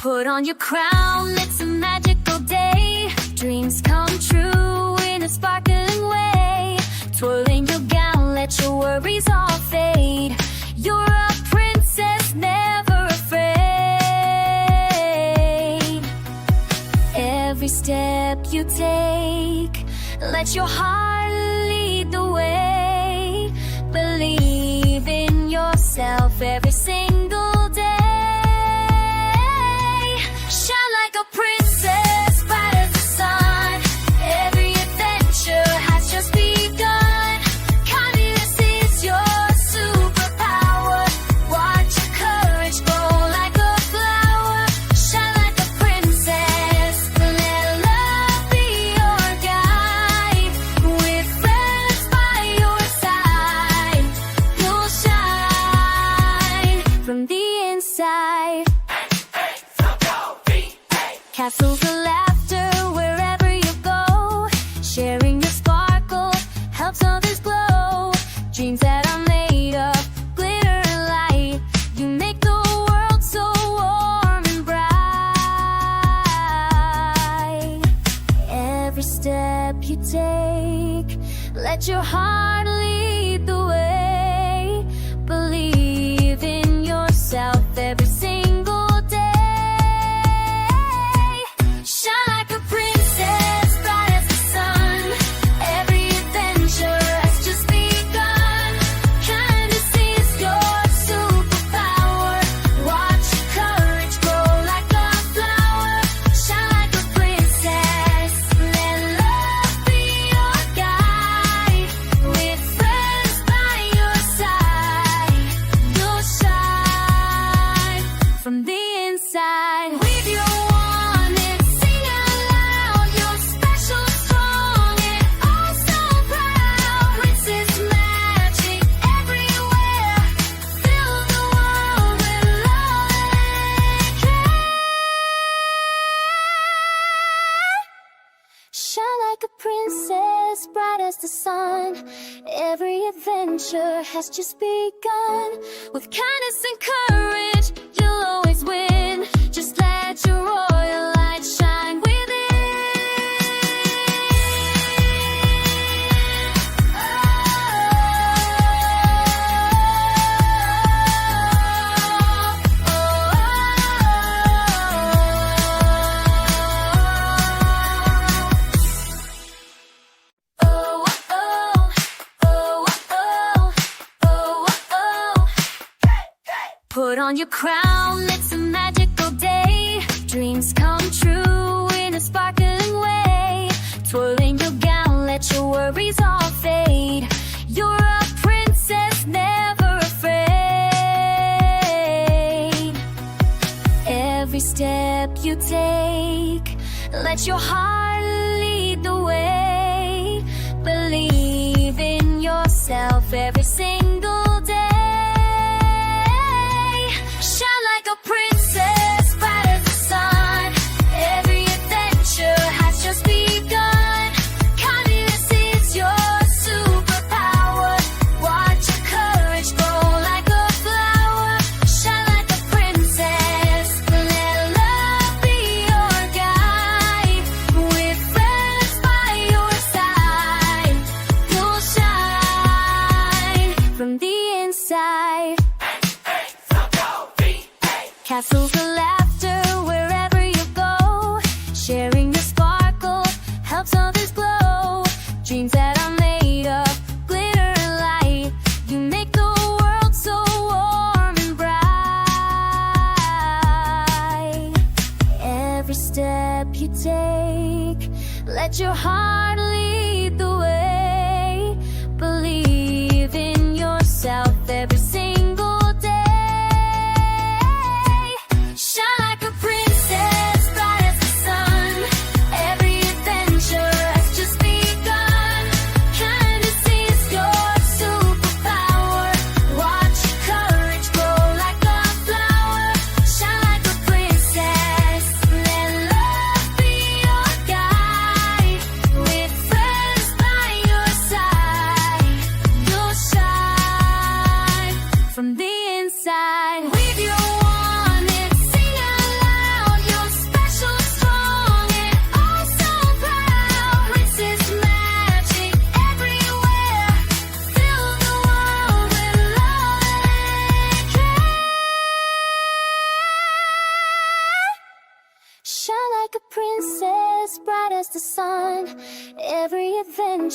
Put on your crown, it's a magical day. Dreams come true in a sparkling way. Twirling your gown, let your worries all fade. You're a princess, never afraid. Every step you take, let your heart lead the way. Believe in yourself every single day. Shine like a princess, bright as the sun. Every adventure has just begun. Kindness is your superpower. Watch your courage grow like a flower. Shine like a princess, let love be your guide. With friends by your side, you'll shine from the inside. Castles of laughter wherever you go. Sharing your sparkle helps others glow. Dreams that are made of glitter and light. You make the world so warm and bright. Every step you take, let your heart lead the way. Believe in yourself every single day. Shine like a princess, bright as the sun. Every adventure has just begun. Kindness is your superpower. Watch your courage grow like a flower. Shine like a princess, let love be your guide. With friends by your side, you'll shine from the inside. Wave your wand and sing out loud. You're special, strong, and oh so proud. Princess magic everywhere. Fill the world with love and care. Shine like a princess, bright as the sun. Every adventure has just begun. With kindness and courage, you'll always win. Just let your royal light shine within. Put on your crown, it's a magical day. Dreams come true in a sparkling way. Twirling your gown, let your worries all fade. You're a princess, never afraid. Every step you take, let your heart lead the way. Believe in yourself every single day. Shine like a princess, bright as the sun. Every adventure has just begun. Kindness is your superpower. Watch your courage grow like a flower. Shine like a princess, let love be your guide. With friends by your side, you'll shine from the inside. Castles of laughter wherever you go. Sharing your sparkle helps others glow. Dreams that are made of glitter and light. You make the world so warm and bright. Every step you take, let your heart lead the way. Believe in yourself every single day.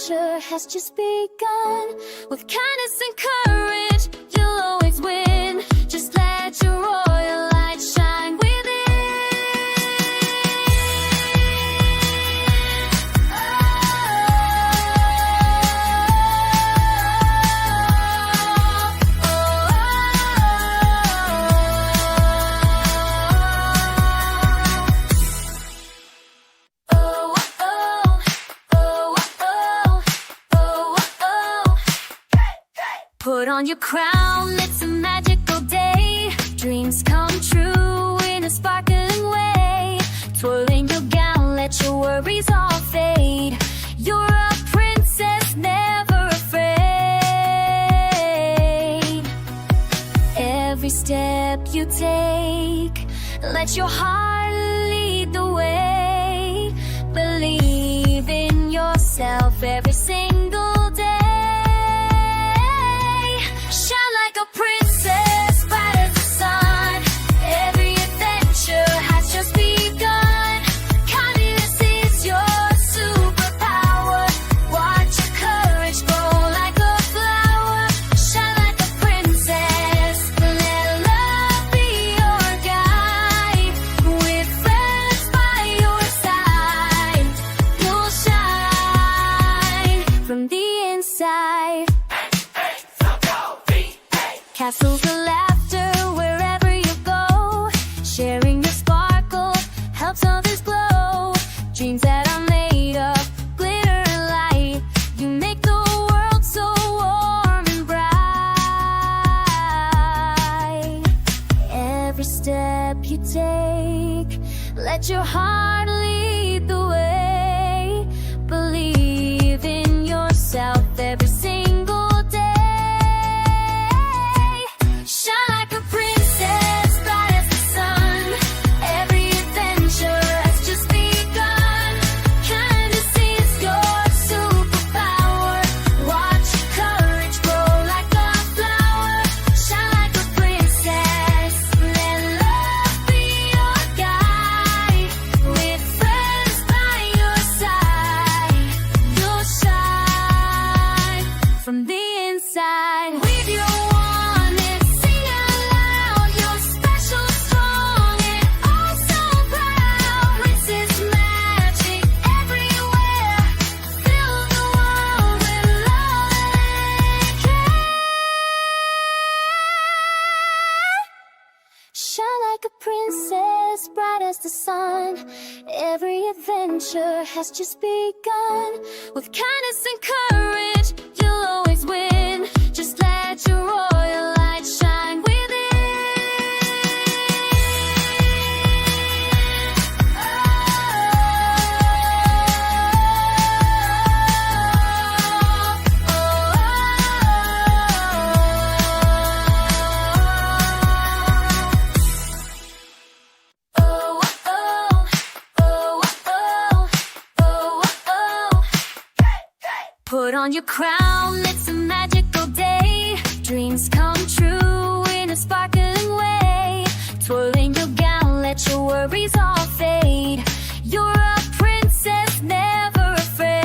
adventure has just begun. With kindness and courage, you'll always win. Just let your royal light shine within. Put on your crown, it's a magical day. Dreams come true in a sparkling way. Twirling your gown, let your worries all fade. You're a princess, never afraid. Every step you take, let your heart lead the way. Believe in yourself every single day. Shine like a princess, bright as the sun. Every adventure has just begun. Kindness is your superpower. Watch your courage grow like a flower. Shine like a princess, let love be your guide. With friends by your side, you'll shine from the inside. Castles of laughter wherever you go. Sharing your sparkle helps others glow. Dreams that are made of glitter and light. You make the world so warm and bright. Every step you take, let your heart lead the way. Believe in yourself every single day. Shine like a princess, bright as the sun. Every adventure has just begun. Kindness is your superpower. Watch your courage grow like a flower. Shine like a princess, let love be your guide. With friends by your side, you'll shine from the inside. Wave your wand and sing out loud. You're special, strong, and oh so proud. Princess magic everywhere. Fill the world with love and care. Shine like a princess, bright as the sun. Every adventure has just begun. With kindness and courage, you'll always win. Just let your royal light shine within. Put on your crown, it's a magical day. Dreams come true in a sparkling way. Twirling your gown, let your worries all fade. You're a princess, never afraid.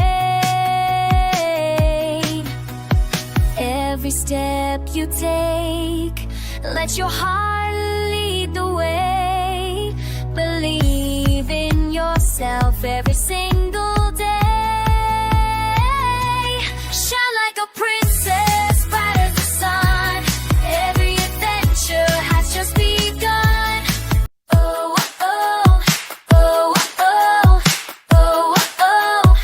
Every step you take, let your heart lead the way. Believe in yourself every single day. Shine like a princess, bright as the sun. Every adventure has just begun. Oh, oh, oh, oh, oh, oh.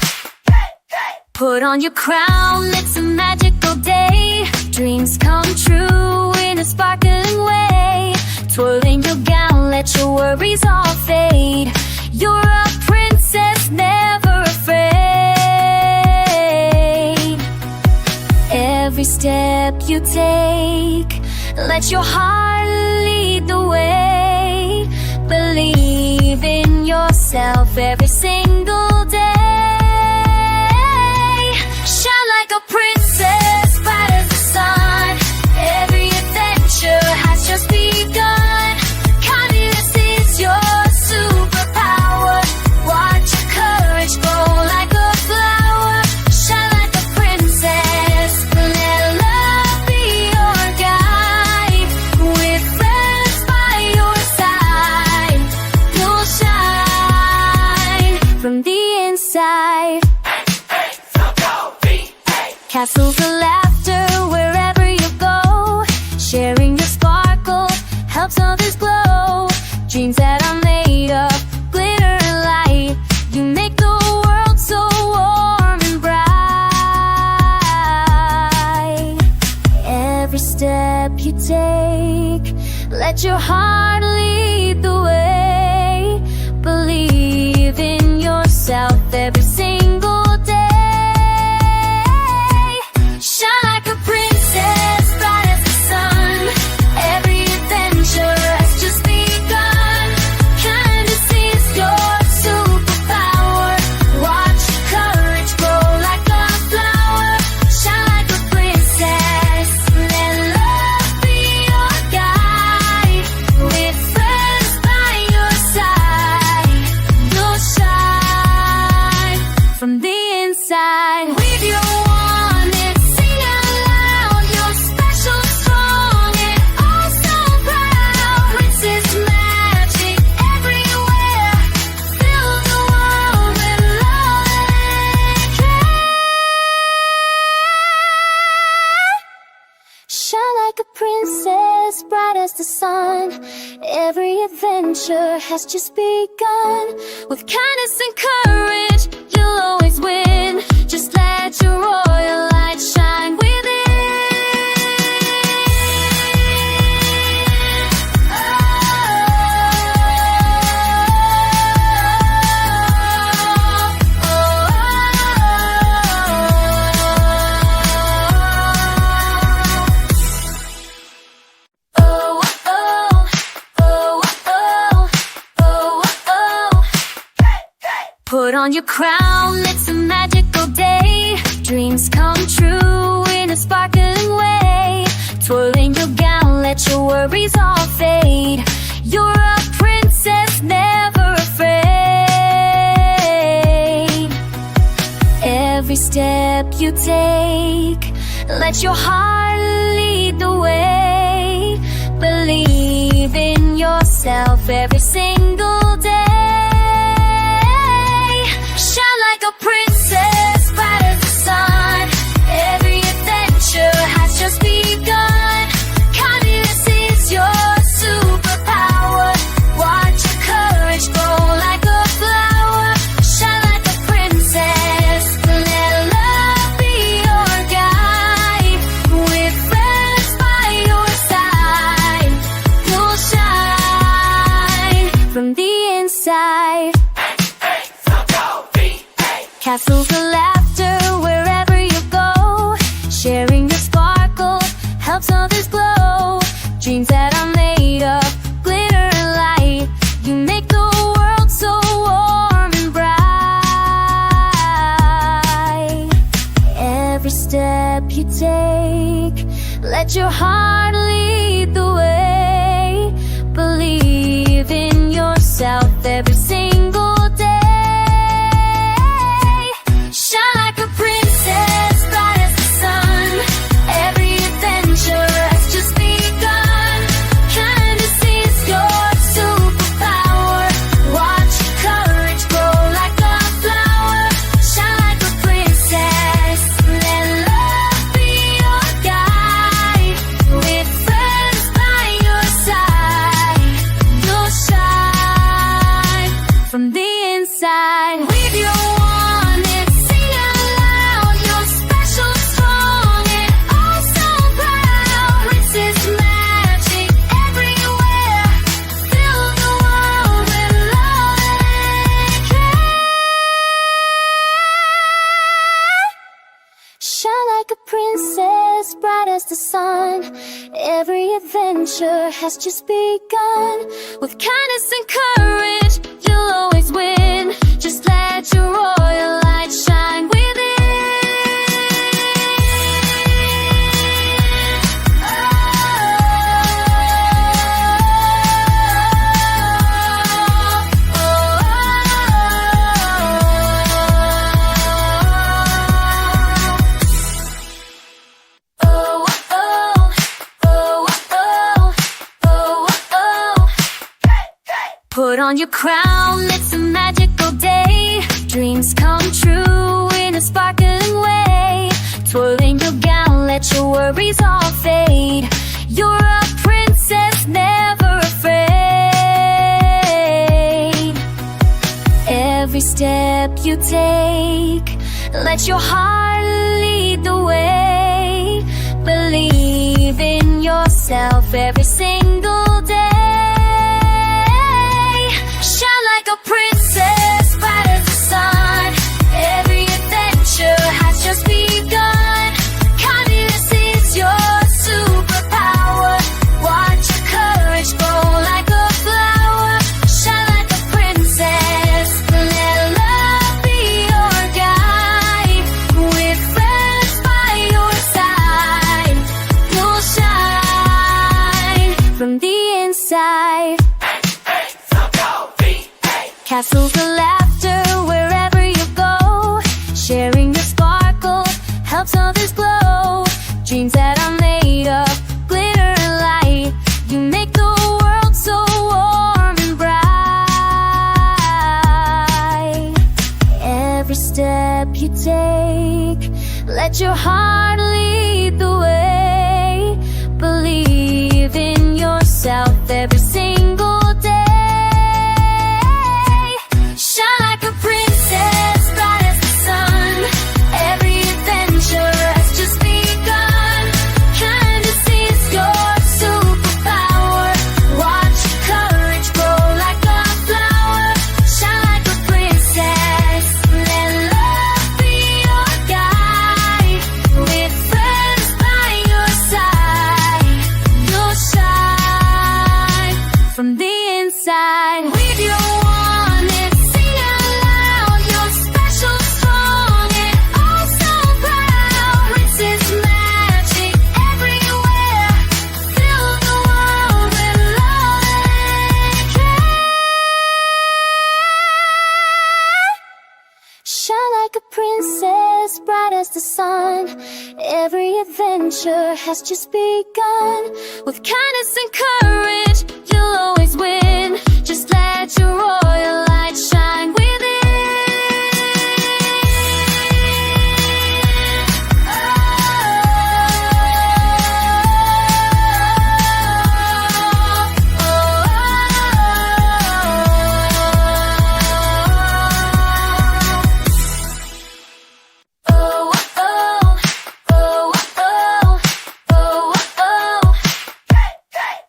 Put on your crown, it's a magical day. Dreams come true in a sparkling way. Twirling your gown, let your worries all fade. You're a princess, never afraid. Every step you take, let your heart lead the way. Believe in yourself every single day. Shine like a princess, bright as the sun. Every adventure has just begun. Kindness is your superpower. Watch your courage grow like a flower. Shine like dreams that are made of glitter and light. You make the world so warm and bright. Every step you take, let your heart lead the way. Believe in yourself every single day. Shine like a princess, bright as the sun. Every adventure has just begun. Kindness is your superpower. Watch your courage grow like a flower. Shine like a princess, let love be your guide. With friends by your side, you'll shine from the inside. With your wand, sing out loud. You're special, strong, and oh so proud. Princess magic everywhere. Fill the world with love and care. Shine like a princess, bright as the sun. Every adventure has just begun. With kindness and courage, you'll always win. Just let your royal light shine within. Put on your crown, it's a magical day. Dreams come true in a sparkling way. Twirling your gown, let your worries all fade. You're a princess, never afraid. Every step you take, let your heart lead the way. Believe in yourself every single day. Shine like a princess, bright as the sun. Every adventure has just begun. Kindness is your superpower. Watch your courage grow like a flower. Shine like a princess, let love be your guide. With friends by your side, you'll shine from the inside. Castles of laughter wherever you go. Sharing your sparkle helps others glow. Dreams that are made of glitter and light. You make the world so warm and bright. Every step you take, let your heart lead the way. Believe in yourself every single day. Shine like a princess, bright as the sun. Every adventure has just begun. Kindness is your superpower. Watch your courage grow like a flower. Shine like a princess, let love be your guide. With friends by your side, you'll shine from the inside. With your wand, sing out loud. You're special, strong, and oh so proud. Princess magic everywhere. Fill the world with love and care. Shine like a princess, bright as the sun. Every adventure has just begun. With kindness and courage, you'll always win. Just let your royal light shine within. Put on your crown, it's a magical day. Dreams come true in a sparkling way. Twirling your gown, let your worries all fade. You're a princess, never afraid. you take, let your heart lead the way. Believe in yourself every single day. Shine like a princess, bright as the sun. Every adventure has just begun. Kindness is your superpower. Watch your courage grow like a flower. Shine like a princess, let love be your guide. With friends by your side, you'll shine from the inside. Castles of laughter wherever you go. Sharing your sparkle helps others glow. Dreams that are made of glitter and light. You make the world so warm and bright. Every step you take, let your heart lead the way. Believe in yourself every single day. Shine like a princess, bright as the sun. Every adventure has just begun. Kindness is your superpower. Watch your courage grow like a flower. Shine like a princess, let love be your guide. With friends by your side, you'll shine from the inside. With your wand, sing out loud. You're special, strong, and oh so proud. Princess magic everywhere. Fill the world with love and care. Shine like a princess, bright as the sun. Every adventure has just begun. With kindness and courage, you'll always win. Just let your royal light shine within.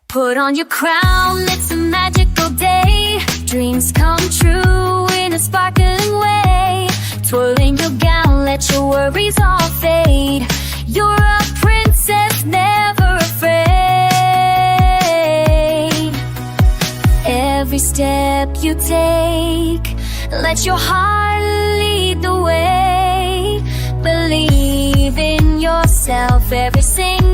Put on your crown, it's a magical day. Dreams come true in a sparkling way. Twirling your gown, let your worries all fade. You're a princess, never afraid. Every step you take, let your heart lead the way. Believe in yourself every single